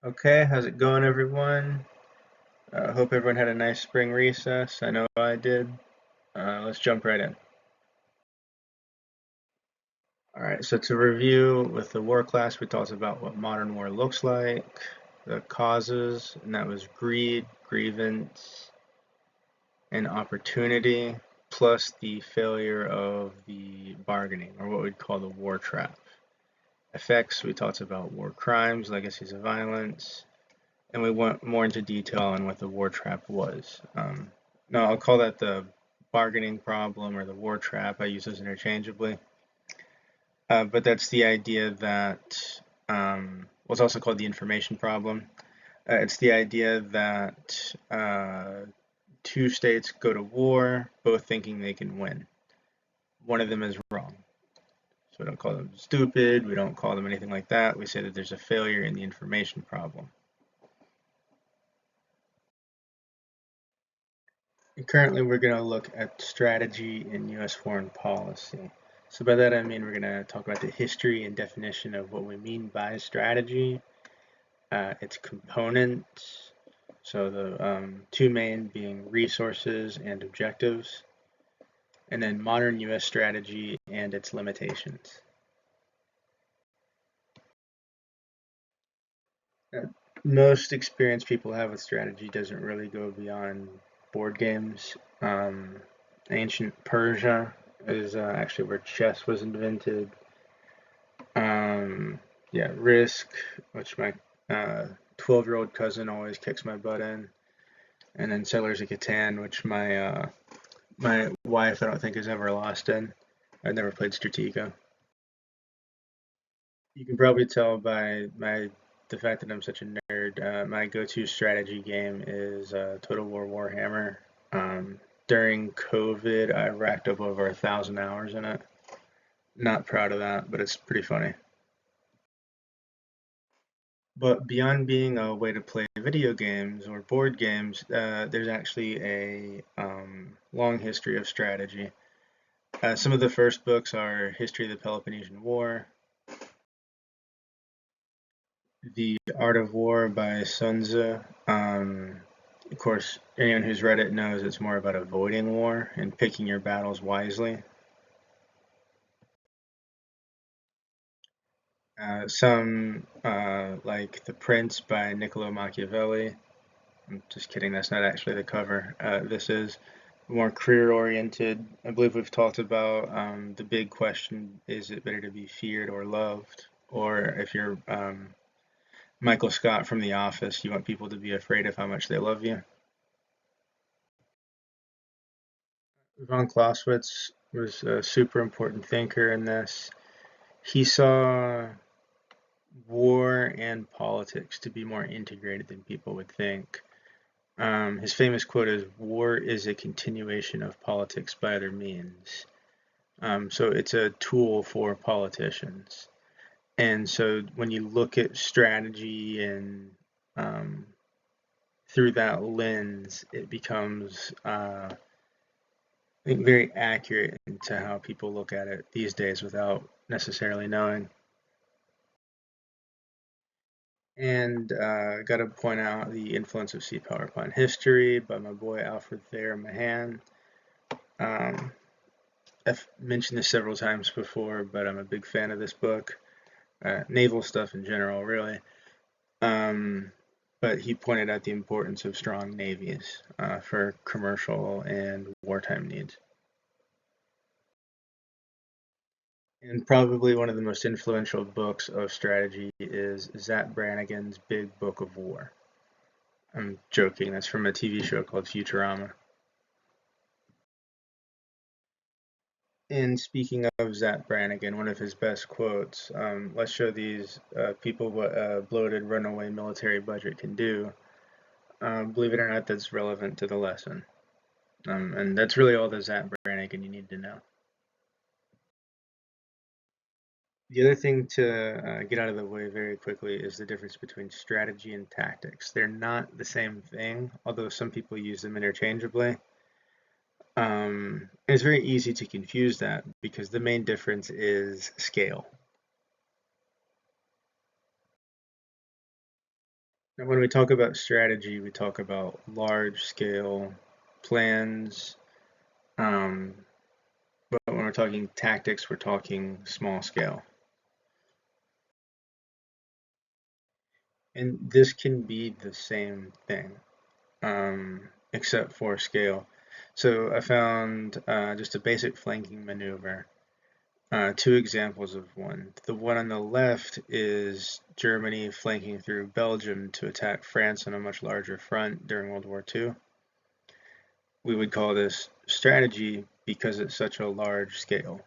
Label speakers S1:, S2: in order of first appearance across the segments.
S1: Okay, how's it going, everyone? Hope everyone had a nice spring recess. I know I did. Let's jump right in. All right, so to review with the war class, we talked about what modern war looks like, the causes, and that was greed, grievance, and opportunity, plus the failure of the bargaining, or what we'd call the war trap. Effects, we talked about war crimes, legacies of violence, and we went more into detail on what the war trap was. No, I'll call that the bargaining problem or the war trap. I use those interchangeably. But that's the idea that, well, it's also called the information problem. It's the idea that two states go to war, both thinking they can win. One of them is wrong. So we don't call them stupid. We don't call them anything like that. We say that there's a failure in the information problem. Currently, we're going to look at strategy in U.S. foreign policy. So by that I mean we're going to talk about the history and definition of what we mean by strategy, its components, so the two main being resources and objectives, and then modern U.S. strategy and its limitations. Uh, Most experienced people have with strategy doesn't really go beyond board games. Ancient Persia is actually where chess was invented. Um, yeah, Risk, which my 12-year-old cousin always kicks my butt in, and then Settlers of Catan, which my wife I don't think has ever lost in. I've never played Stratego. You can probably tell by the fact that I'm such a nerd. My go-to strategy game is Total War Warhammer. During COVID, I racked up over 1,000 hours in it. Not proud of that, but it's pretty funny. But beyond being a way to play video games or board games, there's actually a long history of strategy. Some of the first books are History of the Peloponnesian War, The Art of War by Sun Tzu. Of course, anyone who's read it knows it's more about avoiding war and picking your battles wisely. Some, like The Prince by Niccolo Machiavelli. I'm just kidding, that's not actually the cover. This is more career oriented. I believe we've talked about the big question, is it better to be feared or loved? Or if you're Michael Scott from The Office, you want people to be afraid of how much they love you. Von Clausewitz was a super important thinker in this. He saw war and politics to be more integrated than people would think. His famous quote is, "War is a continuation of politics by other means." So it's a tool for politicians. And so when you look at strategy and um, through that lens, it becomes, I think, very accurate to how people look at it these days without necessarily knowing. And got to point out the influence of sea power upon history by my boy Alfred Thayer Mahan. Um, I've mentioned this several times before, but I'm a big fan of this book. Naval stuff in general, really. Um, but he pointed out the importance of strong navies for commercial and wartime needs. And probably one of the most influential books of strategy is Zap Brannigan's Big Book of War. I'm joking, that's from a TV show called Futurama. And speaking of Zap Brannigan, one of his best quotes, let's show these people what a bloated runaway military budget can do. Believe it or not, that's relevant to the lesson. And that's really all the Zap Brannigan you need to know. The other thing to get out of the way very quickly is the difference between strategy and tactics. They're not the same thing, although some people use them interchangeably. It's very easy to confuse that because the main difference is scale. And when we talk about strategy, we talk about large scale plans. Um, but when we're talking tactics, we're talking small scale. And this can be the same thing, except for scale. So I found just a basic flanking maneuver. Two examples of one. The one on the left is Germany flanking through Belgium to attack France on a much larger front during World War II. We would call this strategy because it's such a large scale.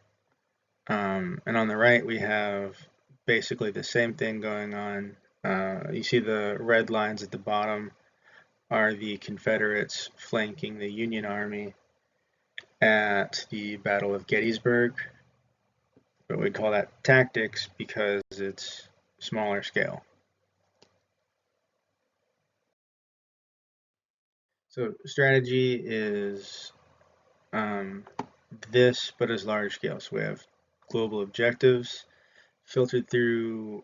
S1: And on the right, we have basically the same thing going on. You see the red lines at the bottom are the Confederates flanking the Union Army at the Battle of Gettysburg. But we call that tactics because it's smaller scale. So strategy is this, but as large scale. So we have global objectives filtered through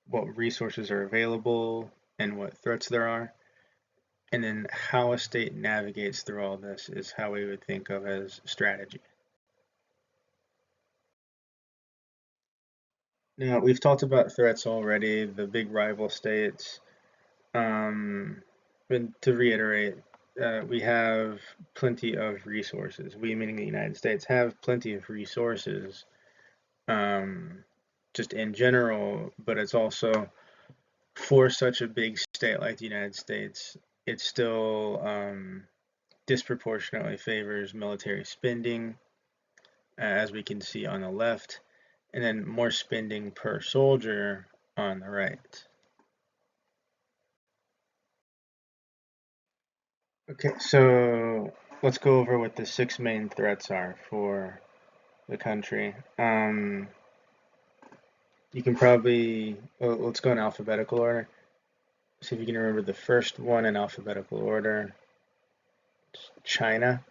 S1: what resources are available and what threats there are. And then how a state navigates through all this is how we would think of as strategy. Now, we've talked about threats already, the big rival states. But to reiterate, we have plenty of resources. We, meaning the United States, have plenty of resources just in general, but it's also for such a big state like the United States, it still disproportionately favors military spending, as we can see on the left, and then more spending per soldier on the right. Okay, so let's go over what the 6 main threats are for the country. You can probably, well, let's go in alphabetical order. See if you can remember the first one in alphabetical order. It's China.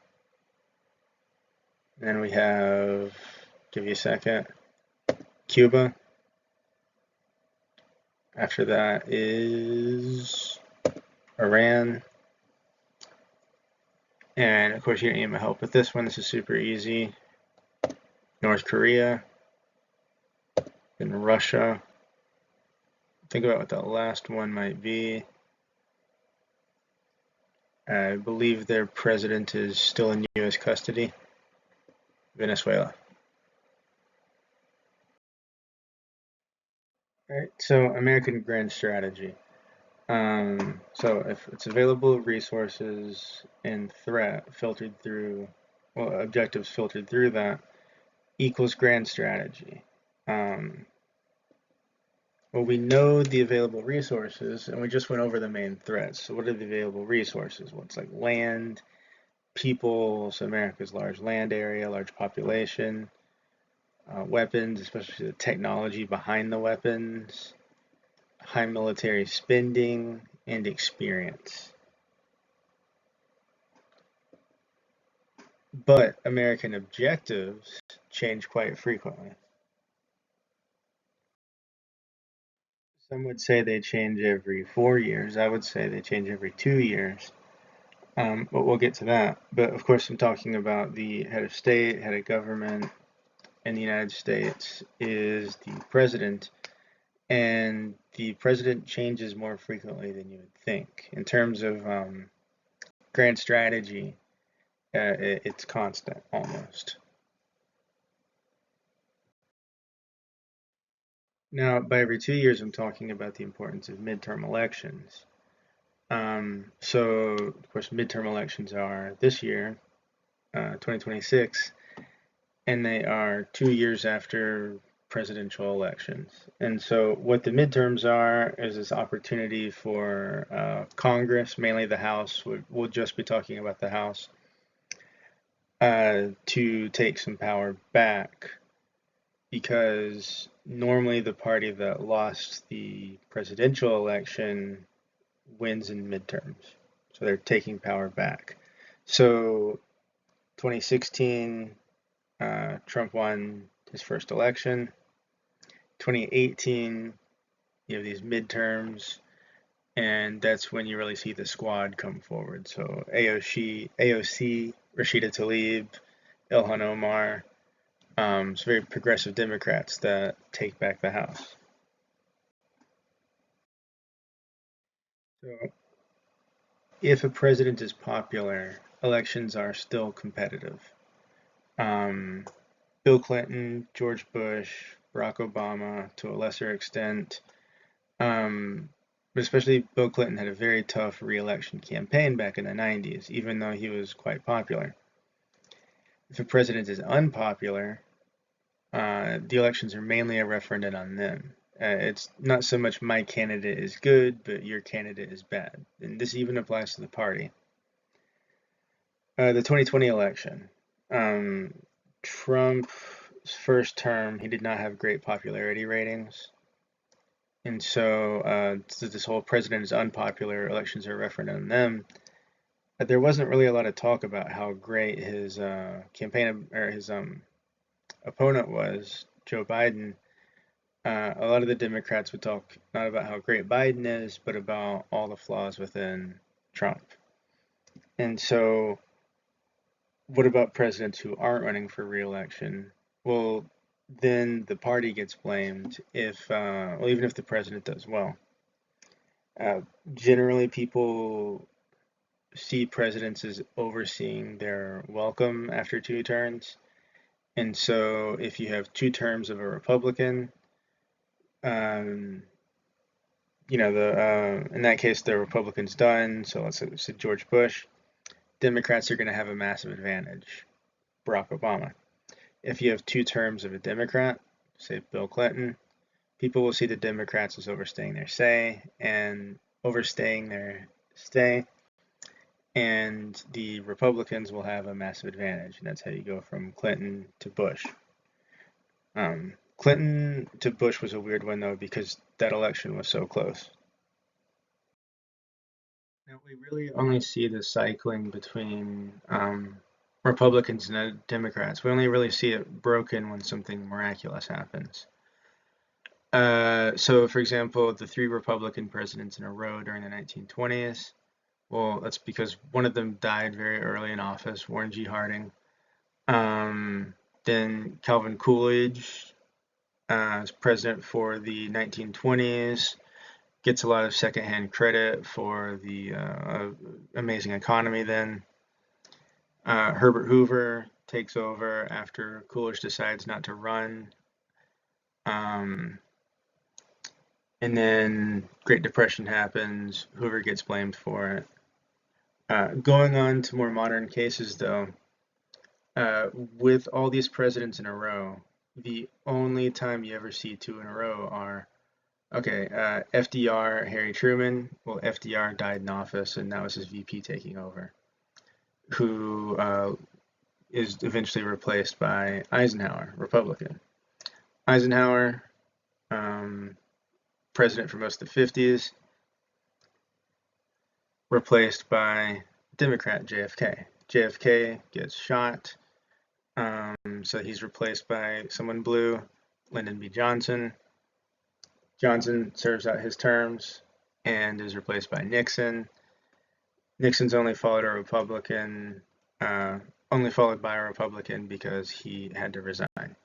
S1: And then we have, give you a second, Cuba. After that is Iran. And of course, you don't need my help with this one. This is super easy. North Korea. Then Russia. Think about what that last one might be. I believe their president is still in U.S. custody. Venezuela. All right, so American grand strategy. So if it's available resources and threat filtered through, well, objectives filtered through that equals grand strategy. Well, we know the available resources, and we just went over the main threats. So what are the available resources? Well, it's like land, people, so America's large land area, large population, weapons, especially the technology behind the weapons, high military spending, and experience. But American objectives change quite frequently. Some would say they change every 4 years. I would say they change every 2 years. But we'll get to that. But of course, I'm talking about the head of state, head of government in the United States is the president. And the president changes more frequently than you would think. In terms of grand strategy, it's constant almost. Now, by every 2 years, I'm talking about the importance of midterm elections. So, of course, midterm elections are this year, 2026, and they are 2 years after presidential elections. And so, what the midterms are is this opportunity for Congress, mainly the House, we'll just be talking about the House, to take some power back because normally the party that lost the presidential election wins in midterms. So they're taking power back. So 2016, Trump won his first election. 2018, you have these midterms, and that's when you really see the squad come forward. So AOC, Rashida Tlaib, Ilhan Omar, it's very progressive Democrats that take back the House. So if a president is popular, elections are still competitive. Bill Clinton, George Bush, Barack Obama, to a lesser extent, but especially Bill Clinton had a very tough re-election campaign back in the 90s, even though he was quite popular. If a president is unpopular, the elections are mainly a referendum on them. It's not so much my candidate is good, but your candidate is bad. And this even applies to the party. The 2020 election. Trump's first term, he did not have great popularity ratings. And so this whole president is unpopular, elections are a referendum on them. But there wasn't really a lot of talk about how great his campaign or his opponent was, Joe Biden. A lot of the Democrats would talk not about how great Biden is, but about all the flaws within Trump. And so, what about presidents who aren't running for re-election? Well, then the party gets blamed if, well, even if the president does well. Generally, people see presidents as overseeing their welcome after 2 turns. And so, if you have 2 terms of a Republican, in that case, the Republican's done. So let's say George Bush. Democrats are going to have a massive advantage. Barack Obama. If you have 2 terms of a Democrat, say Bill Clinton, people will see the Democrats as overstaying their stay, and the Republicans will have a massive advantage, and that's how you go from Clinton to Bush. Clinton to Bush was a weird one, though, because that election was so close. Now, we really only see the cycling between Republicans and Democrats. We only really see it broken when something miraculous happens. So, for example, the 3 Republican presidents in a row during the 1920s, well, that's because one of them died very early in office, Warren G. Harding. Then Calvin Coolidge as president for the 1920s, gets a lot of secondhand credit for the amazing economy then. Herbert Hoover takes over after Coolidge decides not to run. And then Great Depression happens. Hoover gets blamed for it. Going on to more modern cases, though, with all these presidents in a row, the only time you ever see 2 in a row are, FDR, Harry Truman. Well, FDR died in office, and that was his VP taking over, who is eventually replaced by Eisenhower, Republican. Eisenhower, president for most of the 50s, replaced by Democrat JFK. JFK gets shot, so he's replaced by someone blue, Lyndon B. Johnson. Johnson serves out his terms and is replaced by Nixon. Nixon's only followed by a Republican because he had to resign.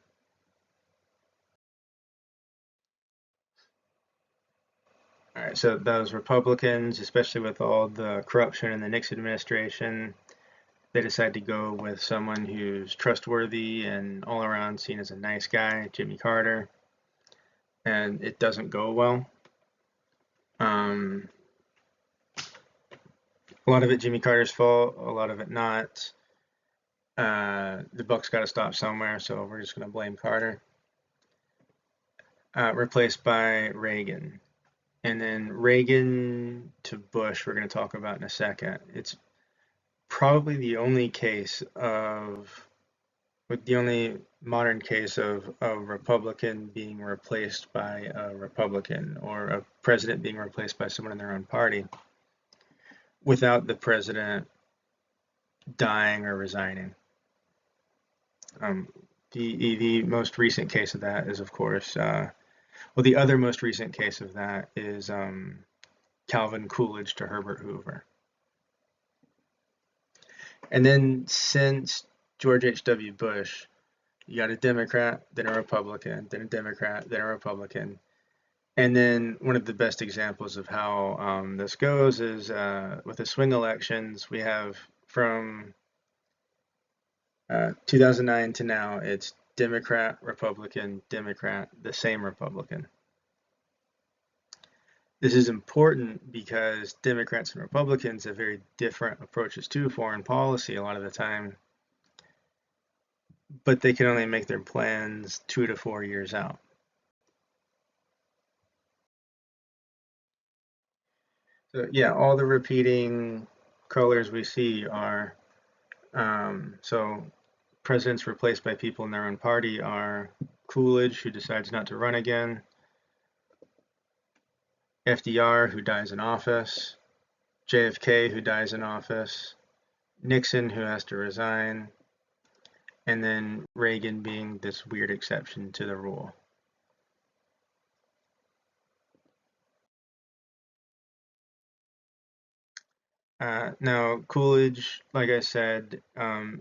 S1: All right, so those Republicans, especially with all the corruption in the Nixon administration, they decide to go with someone who's trustworthy and all around seen as a nice guy, Jimmy Carter, and it doesn't go well. A lot of it Jimmy Carter's fault, a lot of it not. The buck's got to stop somewhere, so we're just going to blame Carter. Replaced by Reagan. And then Reagan to Bush, we're going to talk about in a second. It's probably the only modern case of a Republican being replaced by a Republican, or a president being replaced by someone in their own party, without the president dying or resigning. The most recent case of that is, of course, the other most recent case of that is Calvin Coolidge to Herbert Hoover. And then since George H.W. Bush, you got a Democrat, then a Republican, then a Democrat, then a Republican. And then one of the best examples of how this goes is with the swing elections, we have from 2009 to now, it's Democrat, Republican, Democrat, the same Republican. This is important because Democrats and Republicans have very different approaches to foreign policy a lot of the time, but they can only make their plans 2 to 4 years out. So yeah, all the repeating colors we see are so presidents replaced by people in their own party are Coolidge, who decides not to run again, FDR, who dies in office, JFK, who dies in office, Nixon, who has to resign, and then Reagan being this weird exception to the rule. Now, Coolidge, like I said,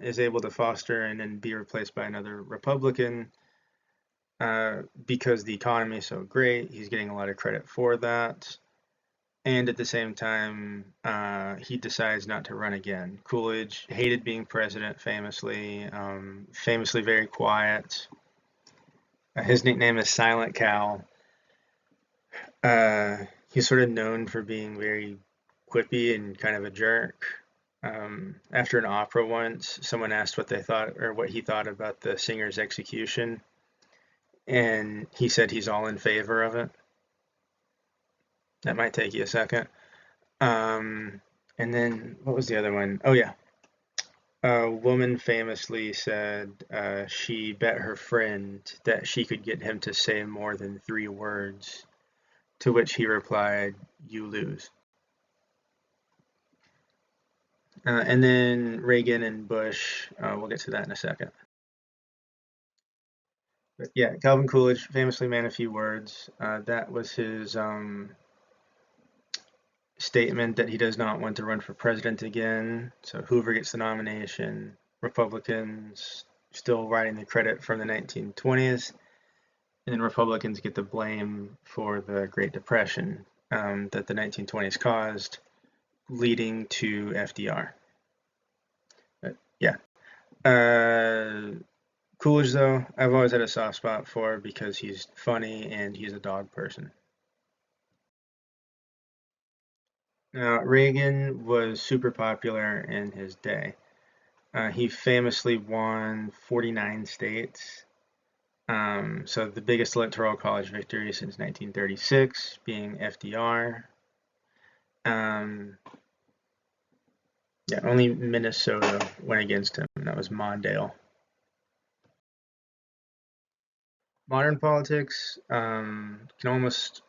S1: is able to foster and then be replaced by another Republican because the economy is so great. He's getting a lot of credit for that. And at the same time, he decides not to run again. Coolidge hated being president, famously, famously very quiet. His nickname is Silent Cal. He's sort of known for being very quippy and kind of a jerk. After an opera once, someone asked what they thought or what he thought about the singer's execution, and he said he's all in favor of it. That might take you a second. And then what was the other one? Oh yeah, a woman famously said she bet her friend that she could get him to say more than 3 words, to which he replied, "You lose." And then Reagan and Bush, we'll get to that in a second. But yeah, Calvin Coolidge, famously man of few words. That was his statement that he does not want to run for president again. So Hoover gets the nomination. Republicans still writing the credit from the 1920s. And then Republicans get the blame for the Great Depression that the 1920s caused, leading to FDR. But yeah. Coolidge, though, I've always had a soft spot for because he's funny and he's a dog person. Now, Reagan was super popular in his day. He famously won 49 states. So the biggest electoral college victory since 1936 being FDR. Yeah, only Minnesota went against him, and that was Mondale. Modern politics can almost,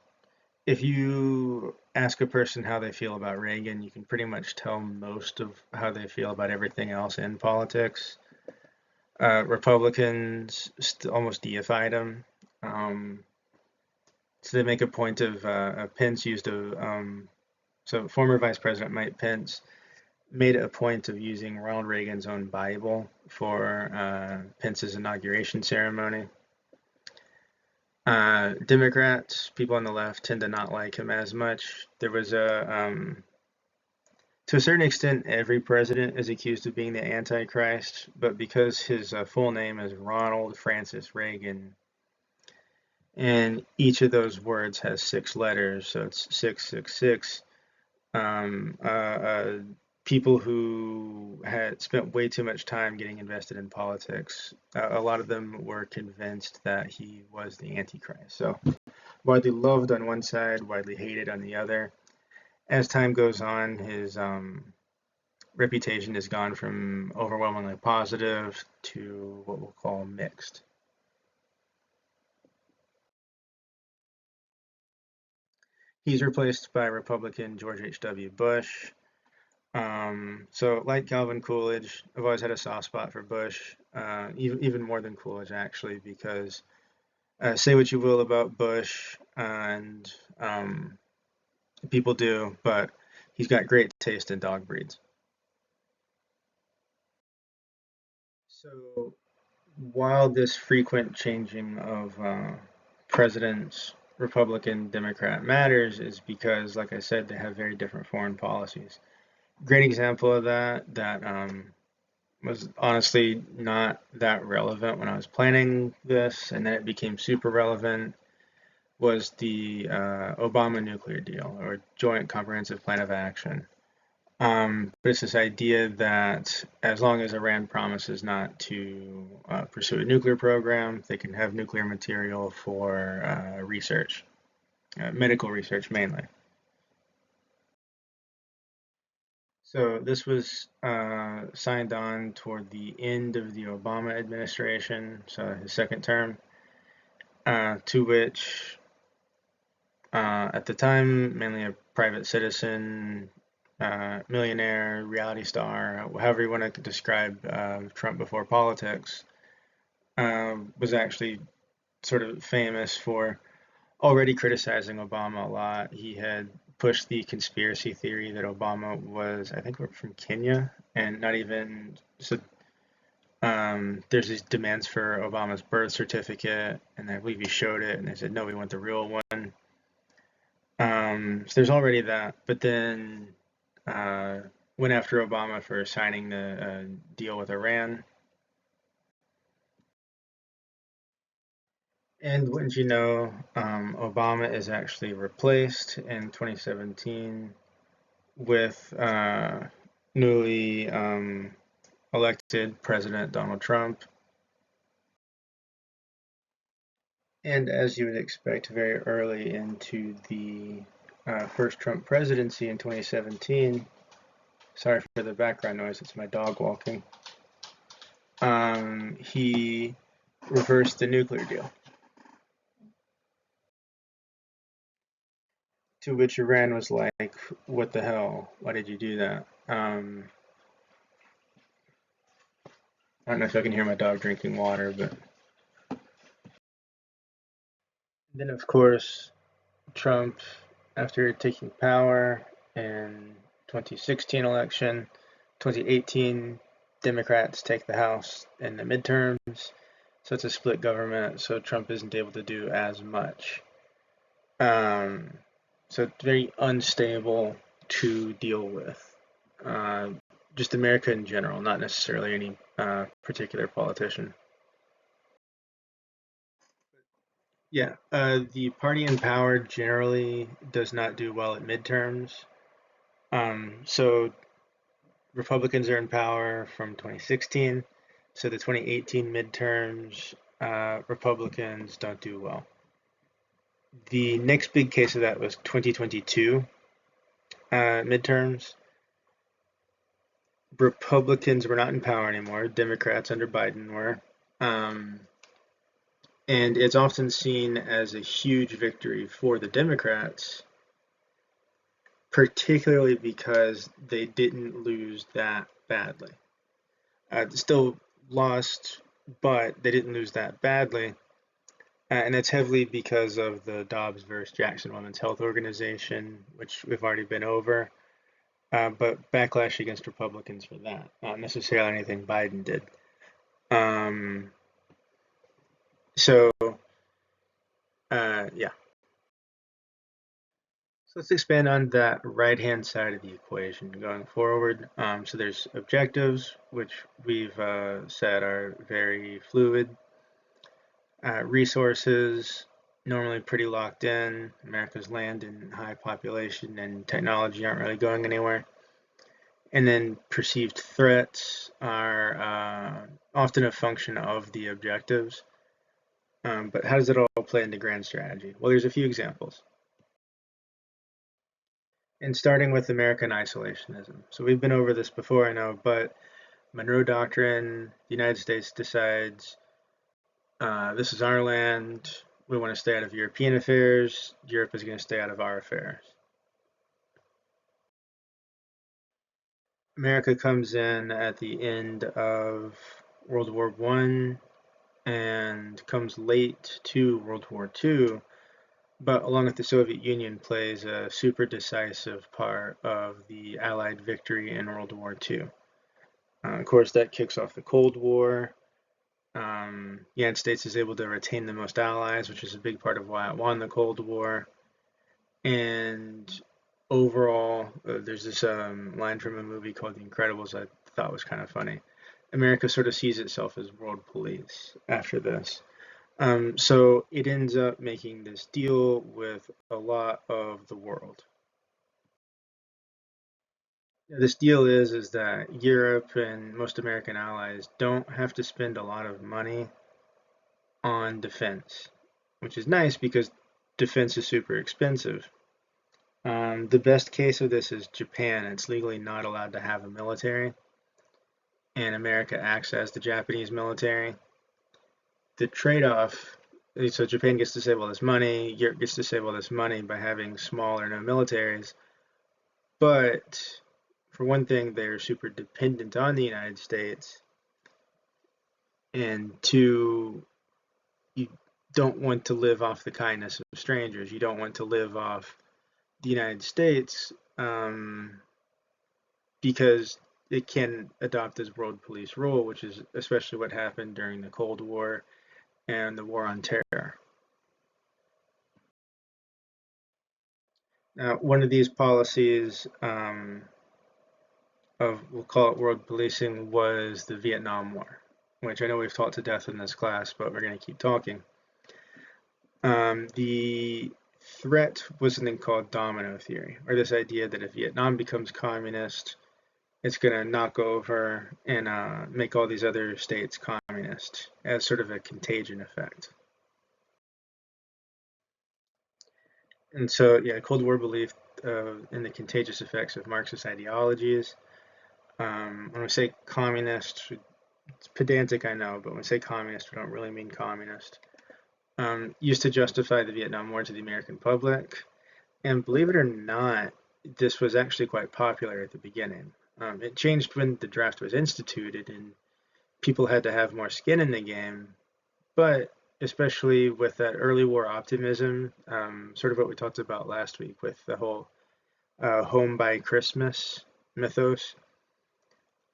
S1: if you ask a person how they feel about Reagan, you can pretty much tell most of how they feel about everything else in politics. Republicans almost deified him. So they make a point of Pence used a, so former Vice President Mike Pence made a point of using Ronald Reagan's own Bible for Pence's inauguration ceremony. Democrats, people on the left, tend to not like him as much. There was to a certain extent, every president is accused of being the Antichrist, but because his full name is Ronald Francis Reagan, and each of those words has 6 letters, so it's 666. People who had spent way too much time getting invested in politics, a lot of them were convinced that he was the Antichrist. So widely loved on one side, widely hated on the other. As time goes on, his reputation has gone from overwhelmingly positive to what we'll call mixed. He's replaced by Republican George H.W. Bush. So like Calvin Coolidge, I've always had a soft spot for Bush, even more than Coolidge actually, because say what you will about Bush and People do, but he's got great taste in dog breeds. So while this frequent changing of presidents, Republican, Democrat, matters, is because, like I said, they have very different foreign policies. Great example of that was honestly not that relevant when I was planning this, and then it became super relevant, was the Obama nuclear deal, or Joint Comprehensive Plan of Action. But it's this idea that as long as Iran promises not to pursue a nuclear program, they can have nuclear material for research, medical research mainly. So this was signed on toward the end of the Obama administration, so his second term, to which at the time, mainly a private citizen, millionaire, reality star, however you want to describe Trump before politics, was actually sort of famous for already criticizing Obama a lot. He had pushed the conspiracy theory that Obama was, I think, from Kenya, and not even so. There's these demands for Obama's birth certificate, and I believe he showed it, and they said, no, we want the real one. So there's already that, but then uh, went after Obama for signing the deal with Iran. And wouldn't you know, Obama is actually replaced in 2017 with newly elected President Donald Trump. And as you would expect, very early into the first Trump presidency in 2017, sorry for the background noise, it's my dog walking, he reversed the nuclear deal. To which Iran was like, what the hell? Why did you do that? I don't know if I can hear my dog drinking water, but then, of course, Trump, after taking power in 2016 election, 2018, Democrats take the House in the midterms, so it's a split government, so Trump isn't able to do as much. Um, so it's very unstable to deal with. Uh, just America in general, not necessarily any particular politician. Yeah, the party in power generally does not do well at midterms. So Republicans are in power from 2016. So the 2018 midterms, Republicans don't do well. The next big case of that was 2022 midterms. Republicans were not in power anymore. Democrats under Biden were. Um, and it's often seen as a huge victory for the Democrats, particularly because they didn't lose that badly. Still lost, but they didn't lose that badly. And it's heavily because of the Dobbs versus Jackson Women's Health Organization, which we've already been over. But backlash against Republicans for that, not necessarily anything Biden did. Um, so, yeah. So let's expand on that right-hand side of the equation going forward. So there's objectives, which we've said are very fluid. Resources, normally pretty locked in. America's land and high population and technology aren't really going anywhere. And then perceived threats are often a function of the objectives. But how does it all play into grand strategy? Well, there's a few examples. And starting with American isolationism. So we've been over this before, I know, but Monroe Doctrine, the United States decides this is our land, we want to stay out of European affairs, Europe is going to stay out of our affairs. America comes in at the end of World War I and comes late to World War II, but along with the Soviet Union plays a super decisive part of the Allied victory in World War II. Of course, that kicks off the Cold War. The United States is able to retain the most allies, which is a big part of why it won the Cold War. And overall, there's this line from a movie called The Incredibles I thought was kind of funny. America sort of sees itself as world police after this. So it ends up making this deal with a lot of the world. This deal is that Europe and most American allies don't have to spend a lot of money on defense, which is nice because defense is super expensive. The best case of this is Japan. It's legally not allowed to have a military, and America acts as the Japanese military. The trade-off, so Japan gets to save all this money, Europe gets to save all this money by having small or no militaries, but for one thing, they're super dependent on the United States, and two, you don't want to live off the kindness of strangers. You don't want to live off the United States because it can adopt this world police rule, which is especially what happened during the Cold War and the War on Terror. Now, one of these policies of, we'll call it world policing, was the Vietnam War, which I know we've taught to death in this class, but we're going to keep talking. The threat was something called domino theory, or this idea that if Vietnam becomes communist, it's going to knock over and make all these other states communist as sort of a contagion effect. And so, yeah, Cold War belief in the contagious effects of Marxist ideologies. When we say communist, it's pedantic, I know, but when we say communist, we don't really mean communist. Used to justify the Vietnam War to the American public. And believe it or not, this was actually quite popular at the beginning. It changed when the draft was instituted and people had to have more skin in the game. But especially with that early war optimism, sort of what we talked about last week with the whole home by Christmas mythos,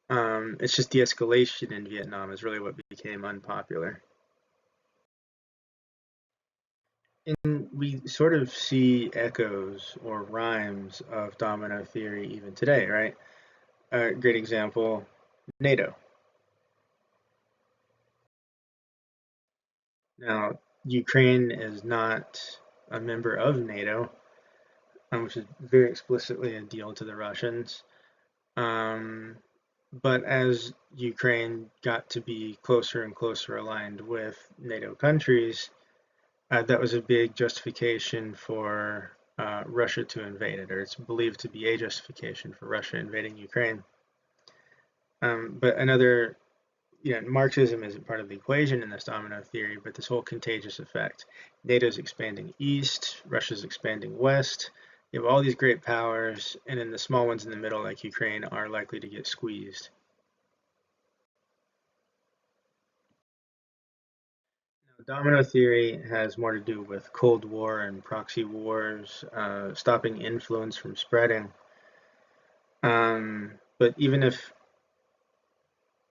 S1: it's just the escalation in Vietnam is really what became unpopular. And we sort of see echoes or rhymes of domino theory even today, right? A great example, NATO. Now, Ukraine is not a member of NATO, which is very explicitly a deal to the Russians. Um, but as Ukraine got to be closer and closer aligned with NATO countries, that was a big justification for Russia to invade it, or it's believed to be a justification for Russia invading Ukraine. But another, Marxism isn't part of the equation in this domino theory, but this whole contagious effect. NATO's expanding east, Russia's expanding west. You have all these great powers, and then the small ones in the middle, like Ukraine, are likely to get squeezed. Domino theory has more to do with Cold War and proxy wars, stopping influence from spreading. But even if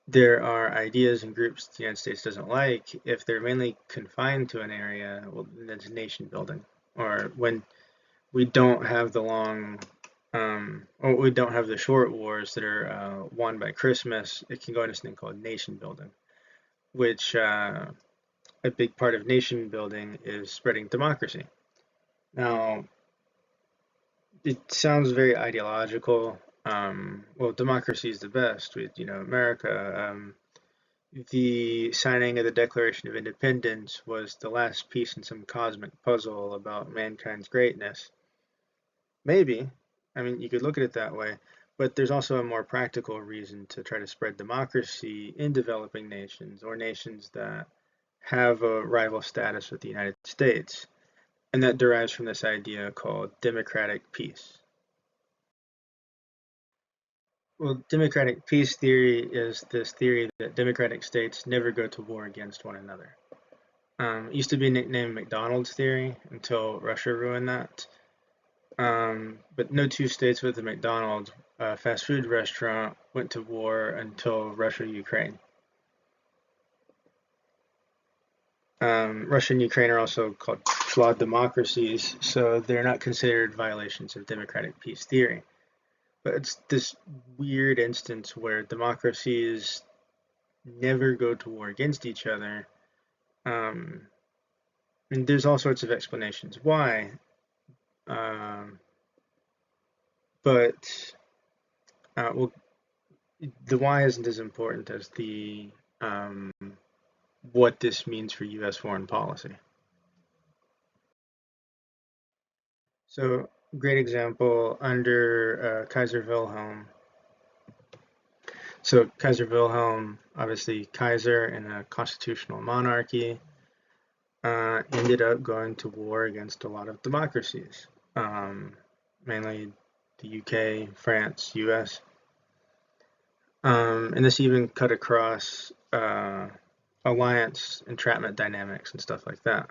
S1: there are ideas and groups the United States doesn't like, if they're mainly confined to an area, well, that's nation building. Or when we don't have the long, or we don't have the short wars that are won by Christmas, it can go into something called nation building, which a big part of nation building is spreading democracy. Now, it sounds very ideological. Well, democracy is the best. With America, the signing of the Declaration of Independence was the last piece in some cosmic puzzle about mankind's greatness. Maybe. I mean, you could look at it that way, but there's also a more practical reason to try to spread democracy in developing nations or nations that have a rival status with the United States. And that derives from this idea called democratic peace. Well, democratic peace theory is this theory that democratic states never go to war against one another. It used to be nicknamed McDonald's theory until Russia ruined that. But no two states with a McDonald's fast food restaurant went to war until Russia-Ukraine. Russia and Ukraine are also called flawed democracies, so they're not considered violations of democratic peace theory. But it's this weird instance where democracies never go to war against each other. And there's all sorts of explanations why. But well, the why isn't as important as the what this means for U.S. foreign policy. So, great example under Kaiser Wilhelm. So, Kaiser Wilhelm, obviously Kaiser in a constitutional monarchy, ended up going to war against a lot of democracies, mainly the UK, France, US. And this even cut across alliance entrapment dynamics and stuff like that.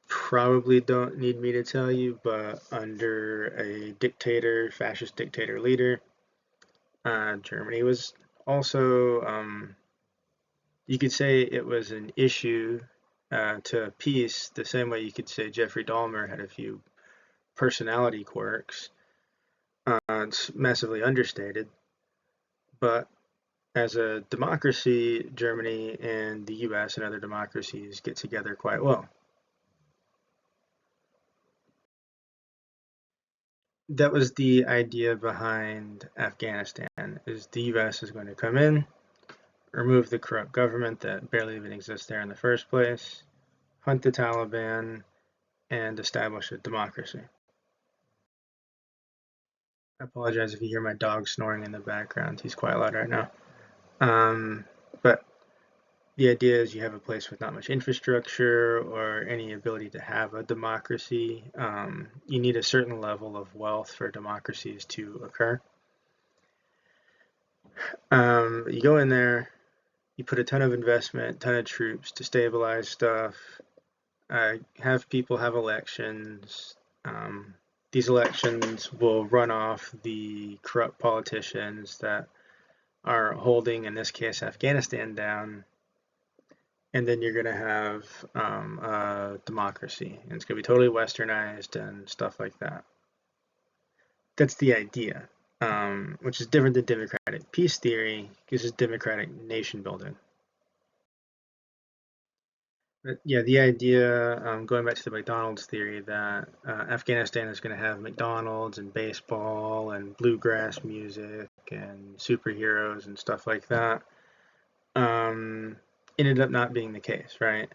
S1: Probably don't need me to tell you, but under a dictator, fascist dictator leader, Germany was also, you could say it was an issue to peace, the same way you could say Jeffrey Dahmer had a few personality quirks. It's massively understated, but as a democracy, Germany and the US and other democracies get together quite well. That was the idea behind Afghanistan, is the US is going to come in, remove the corrupt government that barely even exists there in the first place, hunt the Taliban, and establish a democracy. I apologize if you hear my dog snoring in the background. He's quite loud right now. But the idea is you have a place with not much infrastructure or any ability to have a democracy. You need a certain level of wealth for democracies to occur. You go in there, you put a ton of investment, ton of troops to stabilize stuff, have people have elections. These elections will run off the corrupt politicians that are holding, in this case, Afghanistan down. And then you're going to have a democracy. And it's going to be totally westernized and stuff like that. That's the idea, which is different than democratic peace theory, because it's democratic nation building. But yeah, the idea, going back to the McDonald's theory, that Afghanistan is going to have McDonald's and baseball and bluegrass music and superheroes and stuff like that, ended up not being the case, right?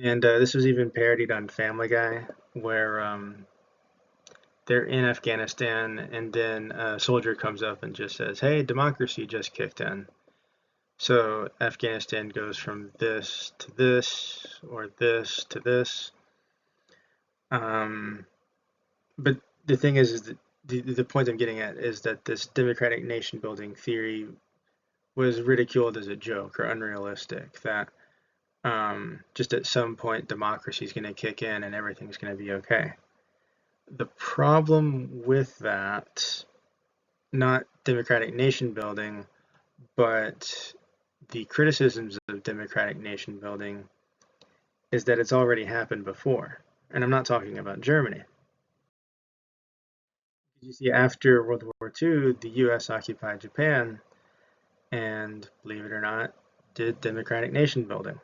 S1: And this was even parodied on Family Guy, where they're in Afghanistan, and then a soldier comes up and just says, "Hey, democracy just kicked in." So Afghanistan goes from this to this, or this to this. But the thing is that the point I'm getting at is that this democratic nation building theory was ridiculed as a joke or unrealistic. That just at some point democracy is going to kick in and everything's going to be okay. The problem with that, not democratic nation building, but the criticisms of democratic nation building, is that it's already happened before. And I'm not talking about Germany. You see, after World War II, the US occupied Japan and, believe it or not, did democratic nation building.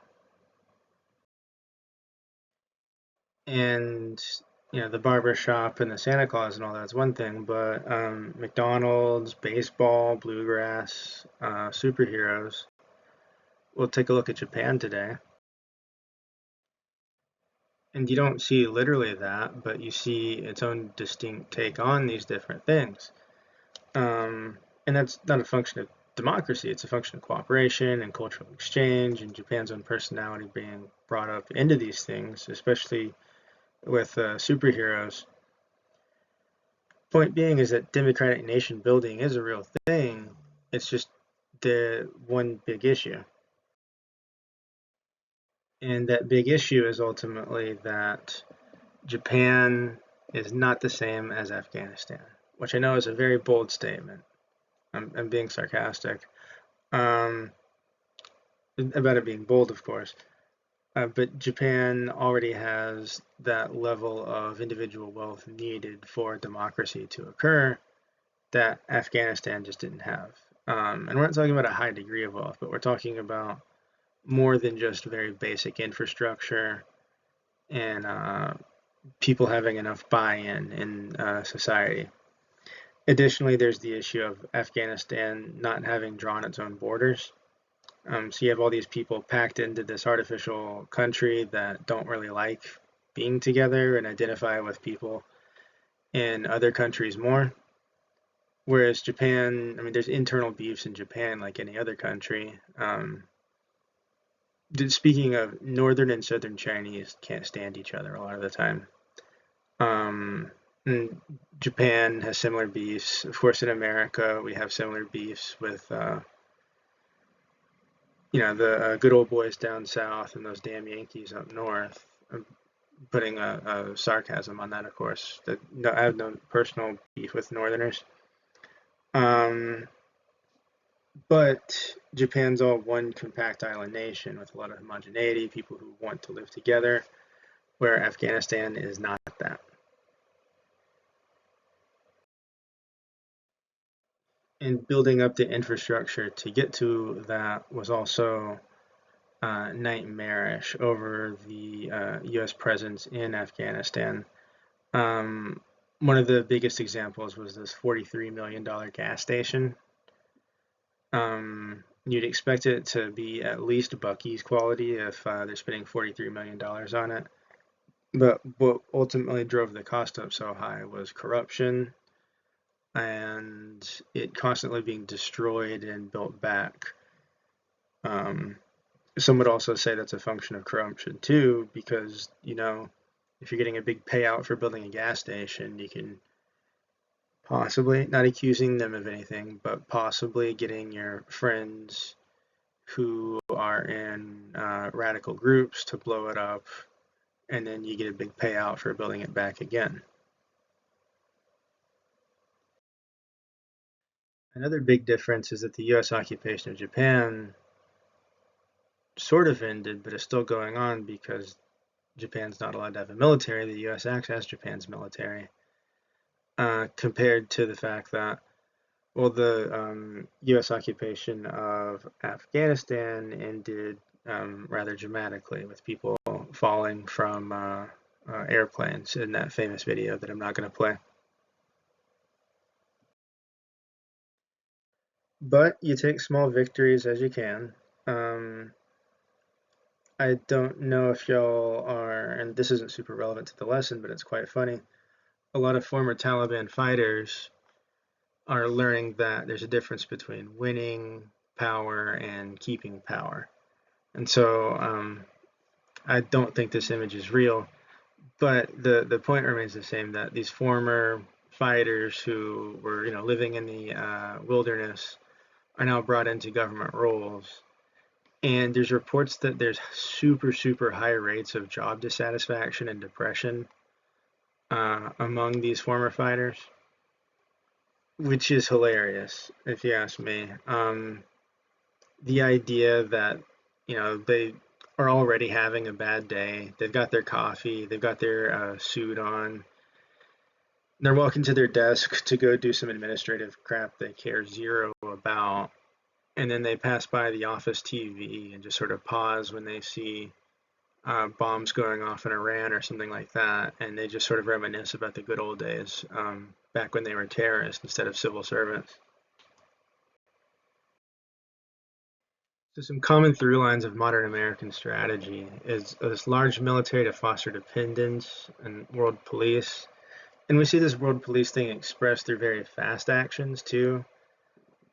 S1: And the barber shop and the Santa Claus and all that's one thing, but McDonald's, baseball, bluegrass, superheroes. We'll take a look at Japan today. And you don't see literally that, but you see its own distinct take on these different things. And that's not a function of democracy, it's a function of cooperation and cultural exchange and Japan's own personality being brought up into these things, especially with superheroes. Point being is that democratic nation building is a real thing. It's just the one big issue. And that big issue is ultimately that Japan is not the same as Afghanistan, which I know is a very bold statement. I'm being sarcastic um, about it being bold, of course. But Japan already has that level of individual wealth needed for democracy to occur that Afghanistan just didn't have. And we're not talking about a high degree of wealth, but we're talking about more than just very basic infrastructure and people having enough buy-in in society. Additionally, there's the issue of Afghanistan not having drawn its own borders. So you have all these people packed into this artificial country that don't really like being together and identify with people in other countries more. Whereas Japan, I mean, there's internal beefs in Japan like any other country. Speaking of, northern and southern Chinese can't stand each other a lot of the time. And Japan has similar beefs. Of course, in America, we have similar beefs with, the good old boys down south and those damn Yankees up north. I'm putting a sarcasm on that, of course. No, I have no personal beef with Northerners. But Japan's all one compact island nation with a lot of homogeneity, people who want to live together, where Afghanistan is not that. And building up the infrastructure to get to that was also nightmarish over the U.S. presence in Afghanistan. One of the biggest examples was this $43 million gas station. You'd expect it to be at least Buc-ee's quality if they're spending $43 million on it. But what ultimately drove the cost up so high was corruption and it constantly being destroyed and built back. Some would also say that's a function of corruption too, because, if you're getting a big payout for building a gas station, you can possibly, not accusing them of anything, but possibly getting your friends who are in radical groups to blow it up, and then you get a big payout for building it back again. Another big difference is that the U.S. occupation of Japan sort of ended, but is still going on because Japan's not allowed to have a military. The U.S. acts as Japan's military, compared to the fact that, well, the U.S. occupation of Afghanistan ended rather dramatically with people falling from airplanes in that famous video that I'm not going to play. But you take small victories as you can. I don't know if y'all are, and this isn't super relevant to the lesson, but it's quite funny. A lot of former Taliban fighters are learning that there's a difference between winning power and keeping power. And so I don't think this image is real, but the point remains the same, that these former fighters who were living in the wilderness are now brought into government roles. And there's reports that there's super high rates of job dissatisfaction and depression among these former fighters, which is hilarious, if you ask me. The idea that, they are already having a bad day, they've got their coffee, they've got their suit on, they're walking to their desk to go do some administrative crap they care zero about, and then they pass by the office TV and just sort of pause when they see bombs going off in Iran or something like that, and they just sort of reminisce about the good old days back when they were terrorists instead of civil servants. So some common through lines of modern American strategy is this large military to foster dependence and world police. And we see this world police thing expressed through very fast actions too.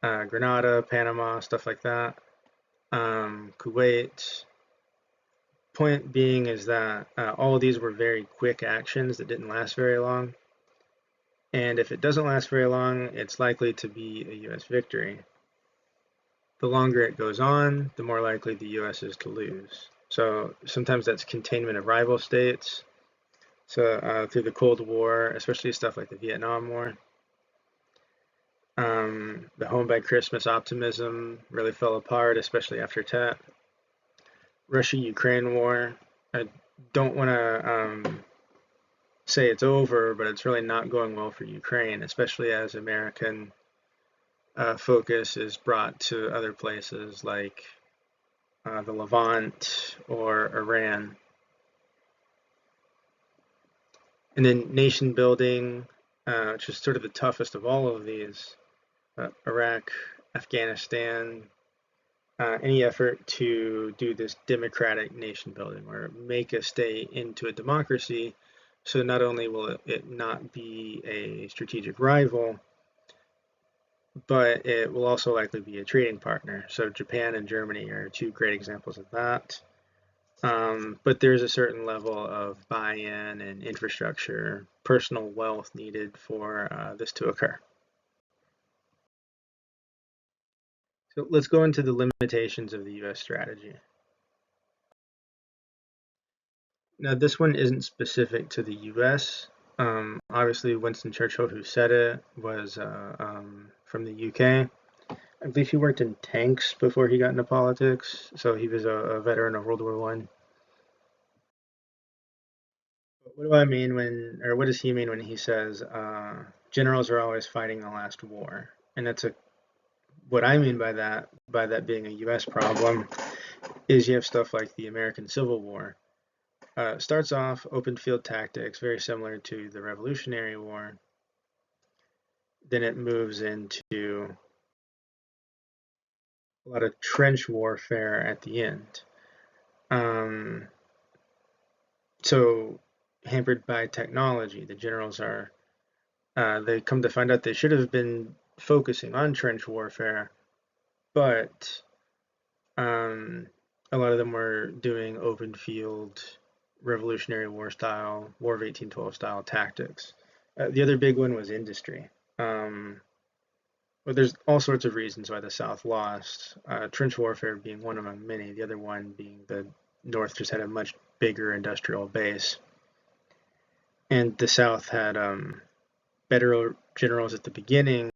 S1: Grenada, Panama, stuff like that. Kuwait. Point being is that all of these were very quick actions that didn't last very long. And if it doesn't last very long, it's likely to be a U.S. victory. the longer it goes on, the more likely the US is to lose. So sometimes that's containment of rival states. So through the Cold War, especially stuff like the Vietnam War, the home by Christmas optimism really fell apart, especially after Tet. Russia-Ukraine war, I don't want to say it's over, but it's really not going well for Ukraine, especially as American focus is brought to other places like the Levant or Iran. And then nation building, which is sort of the toughest of all of these, Iraq, Afghanistan, any effort to do this democratic nation building or make a state into a democracy. So not only will it not be a strategic rival, but it will also likely be a trading partner. So Japan and Germany are two great examples of that. But there's a certain level of buy-in and infrastructure, personal wealth needed for this to occur. So let's go into the limitations of the US strategy. Now, this one isn't specific to the US. Obviously, Winston Churchill, who said it, was from the UK. I believe he worked in tanks before he got into politics, so he was a veteran of World War One. What do I mean when, or what does he mean when he says generals are always fighting the last war? And that's what I mean by that being a U.S. problem, is you have stuff like the American Civil War. Starts off open field tactics, very similar to the Revolutionary War. Then it moves into a lot of trench warfare at the end. So hampered by technology, the generals are they come to find out they should have been focusing on trench warfare, but a lot of them were doing open field, Revolutionary War style, War of 1812 style tactics. The other big one was industry. Well, there's all sorts of reasons why the South lost. Trench warfare being one among many. The other one being the North just had a much bigger industrial base, and the South had better generals at the beginning,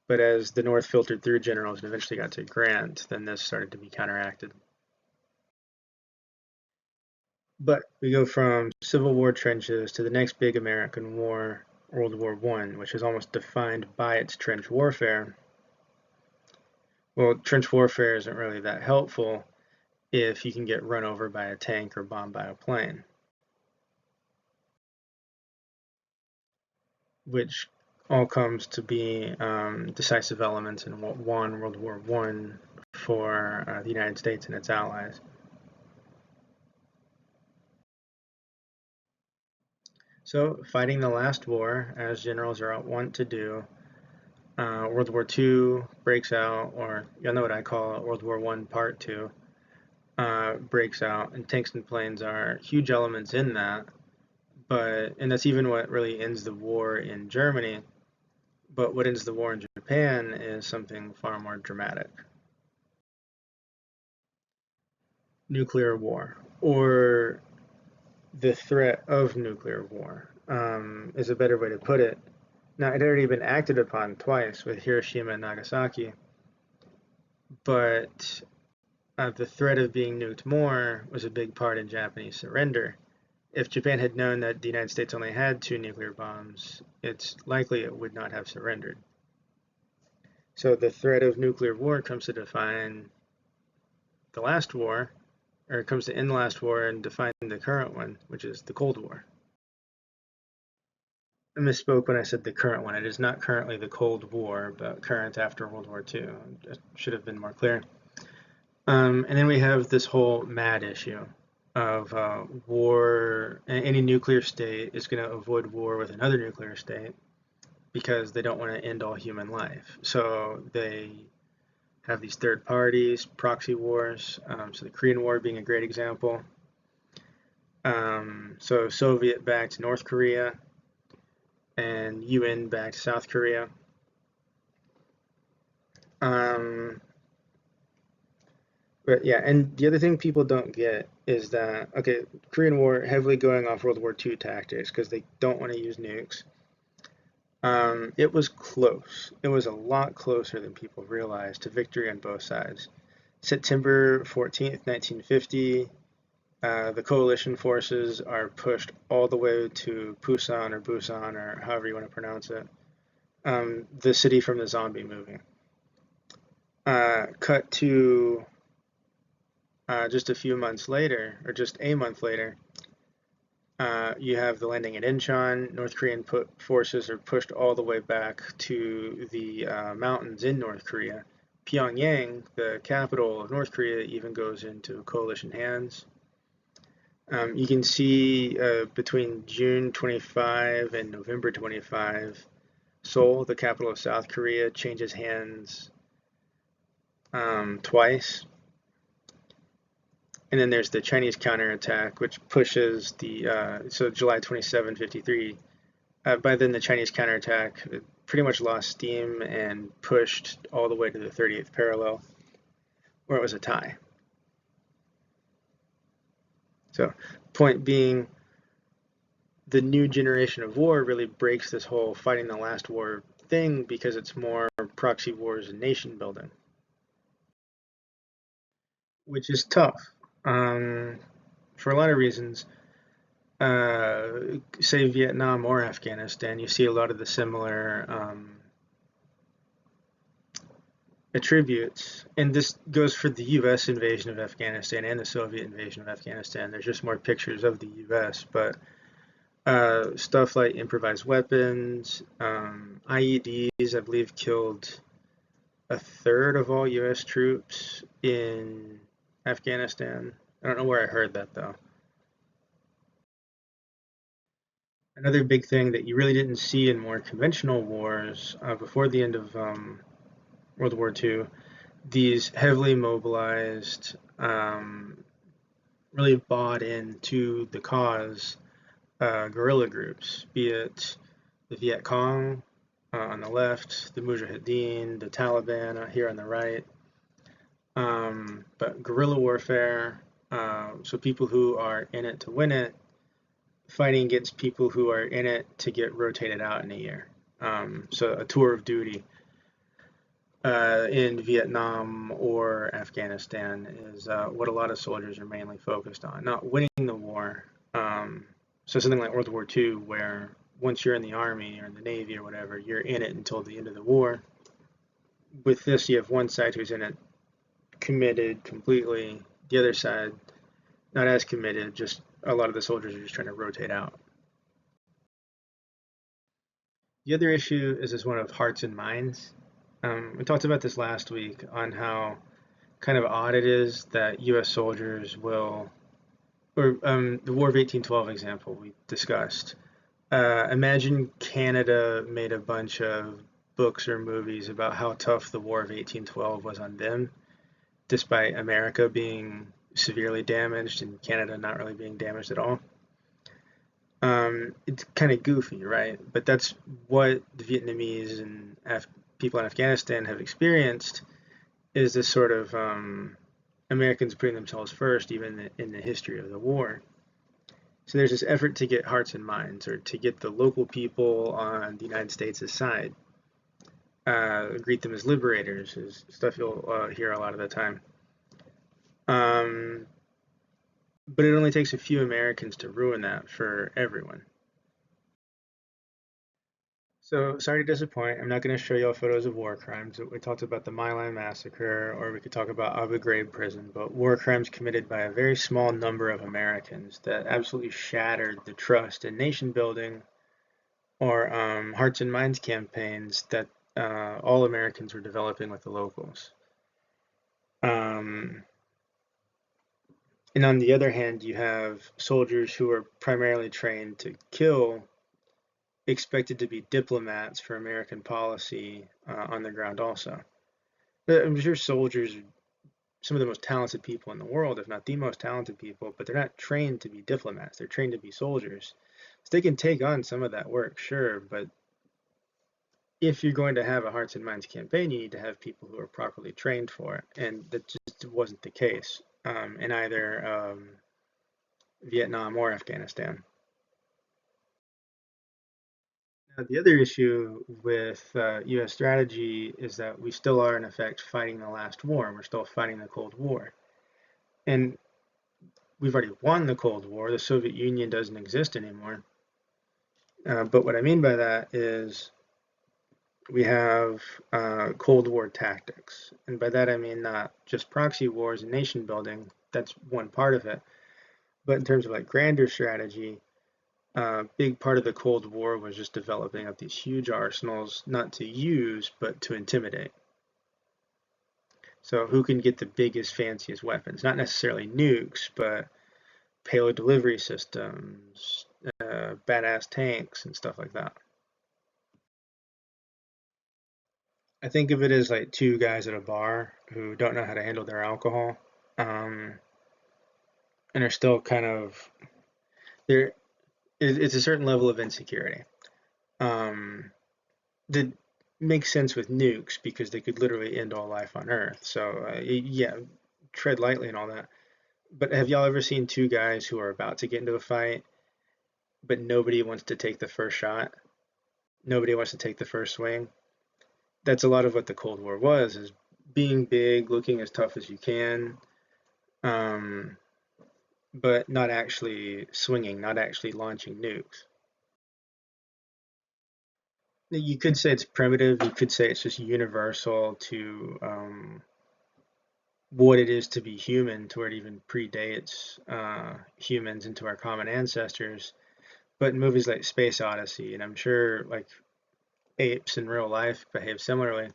S1: but as the North filtered through generals and eventually got to Grant, then this started to be counteracted. But we go from Civil War trenches to the next big American war, World War I, which is almost defined by its trench warfare. Well, trench warfare isn't really that helpful if you can get run over by a tank or bombed by a plane, which all comes to be decisive elements in what won World War I for the United States and its allies. So, fighting the last war, as generals are wont to do, World War II breaks out, or you'll know what I call it, World War I Part 2, breaks out, and tanks and planes are huge elements in that. And that's even what really ends the war in Germany. But what ends the war in Japan is something far more dramatic. Nuclear war, or the threat of nuclear war, is a better way to put it. Now, it had already been acted upon twice with Hiroshima and Nagasaki, but the threat of being nuked more was a big part in Japanese surrender. If Japan had known that the United States only had 2 nuclear bombs, it's likely it would not have surrendered. So the threat of nuclear war comes to define the last war, or it comes to end the last war and define the current one, which is the Cold War. I misspoke when I said the current one. It is not currently the Cold War, but current after World War II. I should have been more clear. And then we have this whole MAD issue of war. Any nuclear state is going to avoid war with another nuclear state because they don't want to end all human life. So they have these third parties, proxy wars. So the Korean War being a great example. So Soviet-backed North Korea and UN-backed South Korea. But yeah, and the other thing people don't get is that, okay, Korean War heavily going off World War II tactics because they don't want to use nukes. It was close. It was a lot closer than people realized to victory on both sides. September 14th, 1950, the coalition forces are pushed all the way to Busan or Busan or however you want to pronounce it, the city from the zombie movie. Cut to just a few months later, or just a month later, you have the landing at Incheon. North Korean forces are pushed all the way back to the mountains in North Korea. Pyongyang, the capital of North Korea, even goes into coalition hands. You can see between June 25 and November 25, Seoul, the capital of South Korea, changes hands twice. And then there's the Chinese counterattack, which pushes so July 27, 53. By then, the Chinese counterattack pretty much lost steam and pushed all the way to the 30th parallel, where it was a tie. So, point being, the new generation of war really breaks this whole fighting the last war thing because it's more proxy wars and nation building, which is tough for a lot of reasons. Say Vietnam or Afghanistan, you see a lot of the similar attributes, and this goes for the U.S. invasion of Afghanistan and the Soviet invasion of Afghanistan. There's just more pictures of the U.S., but stuff like improvised weapons, IEDs, I believe, killed a third of all U.S. troops in Afghanistan. I don't know where I heard that though. Another big thing that you really didn't see in more conventional wars before the end of World War II, these heavily mobilized, really bought into the cause guerrilla groups, be it the Viet Cong on the left, the Mujahideen, the Taliban here on the right. But guerrilla warfare, so people who are in it to win it, fighting against people who are in it to get rotated out in a year. So a tour of duty in Vietnam or Afghanistan is what a lot of soldiers are mainly focused on, not winning the war. So something like World War II, where once you're in the army or in the navy or whatever, you're in it until the end of the war. With this, you have one side who's in it committed completely, the other side not as committed, just a lot of the soldiers are just trying to rotate out. The other issue is this one of hearts and minds. We talked about this last week on how kind of odd it is that U.S. soldiers will, or the War of 1812 example we discussed. Imagine Canada made a bunch of books or movies about how tough the War of 1812 was on them, despite America being severely damaged and Canada not really being damaged at all. It's kind of goofy, right? But that's what the Vietnamese and people in Afghanistan have experienced, is this sort of Americans putting themselves first, even in the history of the war. So there's this effort to get hearts and minds, or to get the local people on the United States' side. Greet them as liberators, is stuff you'll hear a lot of the time. But it only takes a few Americans to ruin that for everyone. So sorry to disappoint. I'm not going to show you all photos of war crimes. We talked about the My Lai massacre, or we could talk about Abu Ghraib prison, but war crimes committed by a very small number of Americans that absolutely shattered the trust in nation building or hearts and minds campaigns that all Americans were developing with the locals. And on the other hand, you have soldiers who are primarily trained to kill, expected to be diplomats for American policy on the ground also. But I'm sure soldiers are some of the most talented people in the world, if not the most talented people, but they're not trained to be diplomats. They're trained to be soldiers. So they can take on some of that work, sure, but if you're going to have a hearts and minds campaign, you need to have people who are properly trained for it, and that just wasn't the case in either Vietnam or Afghanistan. Now, the other issue with U.S. strategy is that we still are, in effect, fighting the last war. We're still fighting the Cold War. And we've already won the Cold War. The Soviet Union doesn't exist anymore. But what I mean by that is we have Cold War tactics. And by that I mean not just proxy wars and nation building. That's one part of it. But in terms of like grander strategy, big part of the Cold War was just developing up these huge arsenals, not to use, but to intimidate. So who can get the biggest, fanciest weapons? Not necessarily nukes, but payload delivery systems, badass tanks, and stuff like that. I think of it as like two guys at a bar who don't know how to handle their alcohol, um, and are still kind of there. It's a certain level of insecurity. Um, that makes sense with nukes because they could literally end all life on Earth. So yeah, tread lightly and all that. But have y'all ever seen two guys who are about to get into a fight, but nobody wants to take the first shot? Nobody wants to take the first swing. That's a lot of what the Cold War was: is being big, looking as tough as you can, um, but not actually swinging, not actually launching nukes. You could say it's primitive. You could say it's just universal to what it is to be human, to where it even predates humans into our common ancestors. But in movies like Space Odyssey, and I'm sure like apes in real life behave similarly.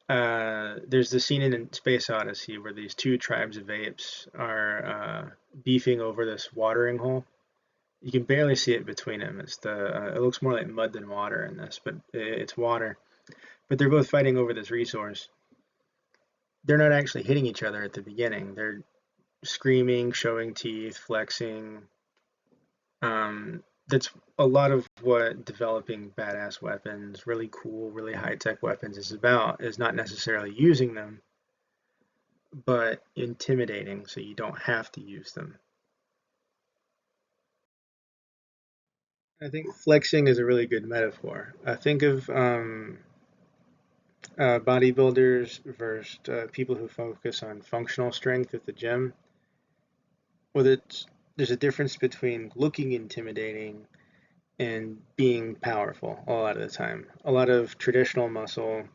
S1: There's the scene in Space Odyssey where these two tribes of apes are beefing over this watering hole. You can barely see it between them. It looks more like mud than water in this, but it's water. But they're both fighting over this resource. They're not actually hitting each other at the beginning. They're screaming, showing teeth, flexing. That's a lot of what developing badass weapons, really cool, really high tech weapons is about. Is not necessarily using them, but intimidating, so you don't have to use them. I think flexing is a really good metaphor. Think of bodybuilders versus people who focus on functional strength at the gym. Well, there's a difference between looking intimidating and being powerful a lot of the time. A lot of traditional muscle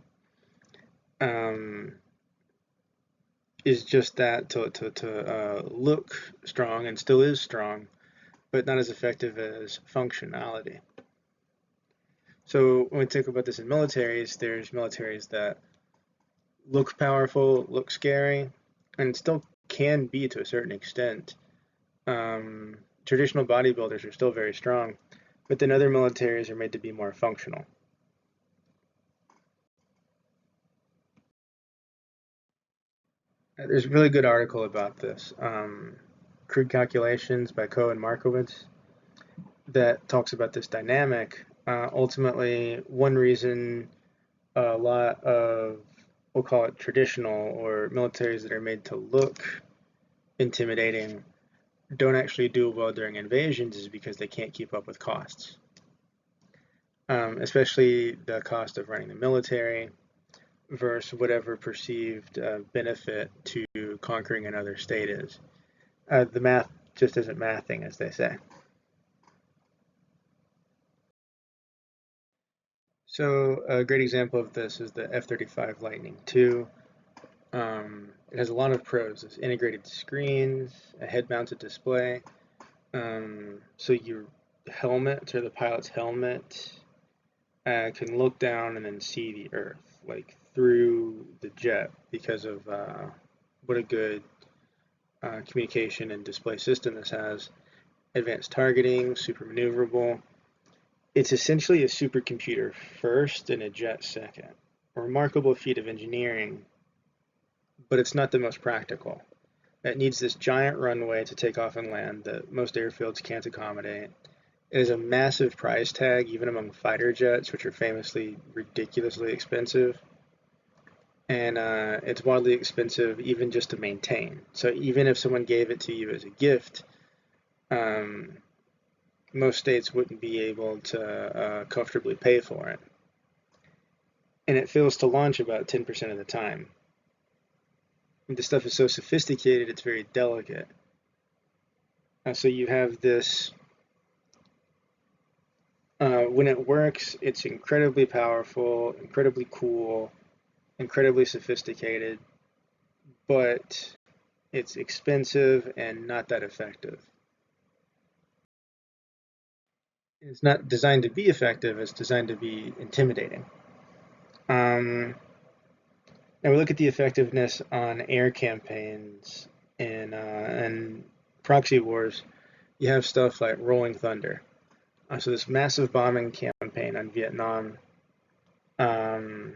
S1: um, is just that to look strong and still is strong, but not as effective as functionality. So when we think about this in militaries, there's militaries that look powerful, look scary, and still can be to a certain extent. Traditional bodybuilders are still very strong, but then other militaries are made to be more functional. There's a really good article about this. Crude Calculations by Coe and Markowitz that talks about this dynamic. Ultimately, one reason a lot of, we'll call it traditional or militaries that are made to look intimidating don't actually do well during invasions is because they can't keep up with costs, especially the cost of running the military versus whatever perceived benefit to conquering another state is. The math just isn't mathing, as they say. So a great example of this is the F-35 Lightning II. It has a lot of pros. It's integrated screens, a head-mounted display. So your helmet, or the pilot's helmet, can look down and then see the Earth, like through the jet, because of what a good communication and display system this has. Advanced targeting, super maneuverable. It's essentially a supercomputer first and a jet second. A remarkable feat of engineering, but it's not the most practical. It needs this giant runway to take off and land that most airfields can't accommodate. It is a massive price tag, even among fighter jets, which are famously ridiculously expensive. And it's wildly expensive even just to maintain. So even if someone gave it to you as a gift, um, most states wouldn't be able to comfortably pay for it. And it fails to launch about 10% of the time. And this stuff is so sophisticated, it's very delicate. So you have this, when it works, it's incredibly powerful, incredibly cool, incredibly sophisticated, but it's expensive and not that effective. It's not designed to be effective, it's designed to be intimidating. Now we look at the effectiveness on air campaigns and proxy wars. You have stuff like Rolling Thunder. So this massive bombing campaign on Vietnam, um,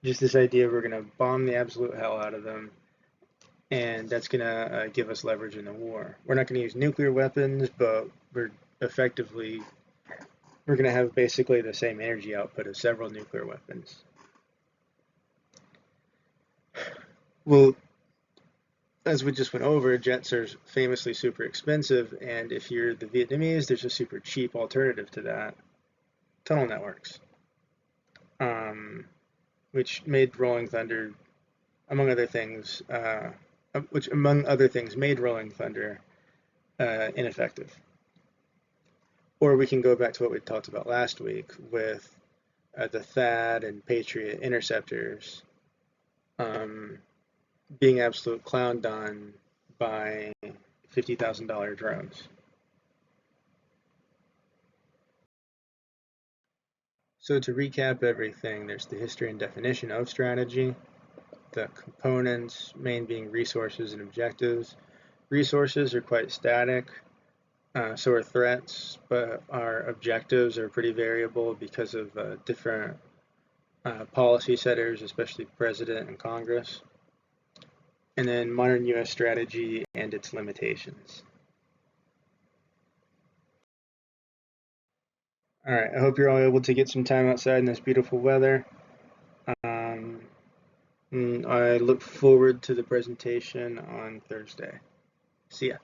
S1: just this idea we're going to bomb the absolute hell out of them, and that's going to give us leverage in the war. We're not going to use nuclear weapons, but we're going to have basically the same energy output as several nuclear weapons. Well, as we just went over, jets are famously super expensive, and if you're the Vietnamese, there's a super cheap alternative to that: tunnel networks, which made Rolling Thunder, among other things, made Rolling Thunder ineffective. Or we can go back to what we talked about last week with the THAAD and Patriot interceptors being absolute clowned on by $50,000 drones. So to recap everything, there's the history and definition of strategy, the components, main being resources and objectives. Resources are quite static, so are threats, but our objectives are pretty variable because of different policy setters, especially President and Congress. And then modern US strategy and its limitations. All right, I hope you're all able to get some time outside in this beautiful weather. I look forward to the presentation on Thursday. See ya.